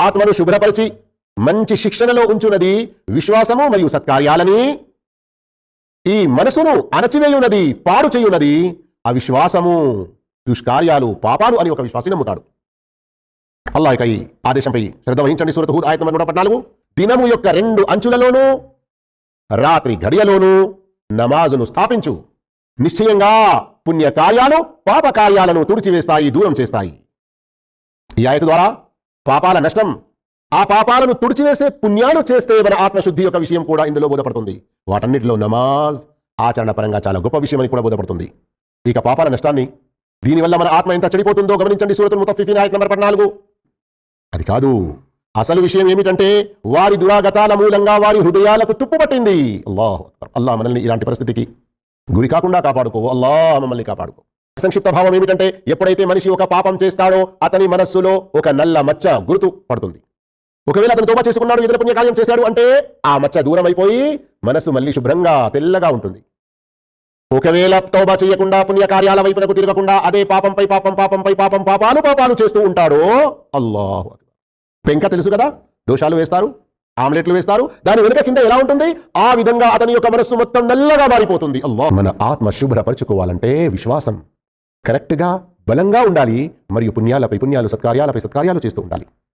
ఆత్మను శుభ్రపరిచి మంచి శిక్షణలో ఉంచునది విశ్వాసము మరియు సత్కార్యాలని, ఈ మనసును అణచివేయునది పాడు చేయునది అవిశ్వాసము, దుష్కార్యాలు, పాపాలు అని ఒక విశ్వాసి నమ్ముతాడు. అల్లాహ్ యొక్క ఈ ఆదేశంపై శ్రద్ధ వహించండి. సూరత్ హూద్ ఆయత్ నంబర్ 114. దినము యొక్క 2 అంచులలోనూ రాత్రి గడియలోనూ నమాజును స్థాపించు. నిశ్చయంగా పుణ్య కార్యాలు పాప కార్యాలను తుడిచివేస్తాయి, దూరం చేస్తాయి. ఈ ఆయత ద్వారా పాపాల నష్టం, ఆ పాపాలను తుడిచివేసే పుణ్యాలు చేస్తే మన ఆత్మశుద్ధి యొక్క విషయం కూడా ఇందులో బోధపడుతుంది. వాటన్నిటిలో నమాజ్ ఆచరణ పరంగా చాలా గొప్ప విషయం అని కూడా బోధపడుతుంది. ఇక పాపాల నష్టాన్ని, దీనివల్ల మన ఆత్మ ఎంత చెడిపోతుందో గమనించండి. సూరతుల్ ముతఫ్ఫిఫీన్ ఆయత్ నంబర్ 14. అది కాదు, అసలు విషయం ఏమిటంటే వారి దురాగతాల మూలంగా వారి హృదయాలకు తుప్పు పట్టింది. అల్లాహు అక్బర్. అల్లాహ్ మనల్ని ఇలాంటి పరిస్థితికి గురి కాకుండా కాపాడుకో. అల్లాహ్ మమ్మల్ని కాపాడుకో. సంక్షిప్త భావం ఏమిటంటే ఎప్పుడైతే మనిషి ఒక పాపం చేస్తాడో అతని మనస్సులో ఒక నల్ల మచ్చ గుర్తు పడుతుంది. ఒకవేళ అతను తోబా చేసుకున్నాడు, ఏదైనా పుణ్యకార్యం చేశాడు అంటే ఆ మచ్చ దూరం అయిపోయి మనస్సు మళ్ళీ శుభ్రంగా తెల్లగా ఉంటుంది. ఒకవేళ తౌబా చేయకుండా పుణ్యకార్యాల వైపునకు తిరగకుండా అదే పాపంపై పాపం, పాపంపై పాపం, పాపాలు చేస్తూ ఉంటాడో, అల్లాహు అక్బర్. పెంక తెలుసు కదా, దోషాలు వేస్తారు, ఆమ్లెట్లు వేస్తారు, దాని వెనుక కింద ఎలా ఉంటుంది, ఆ విధంగా అతని యొక్క మనస్సు మొత్తం నల్లగా మారిపోతుంది. అల్లాహ్ మన ఆత్మ శుభ్రపరచుకోవాలంటే విశ్వాసం కరెక్ట్గా బలంగా ఉండాలి, మరియు పుణ్యాలపై పుణ్యాలు, సత్కార్యాలపై సత్కార్యాలు చేస్తూ ఉండాలి.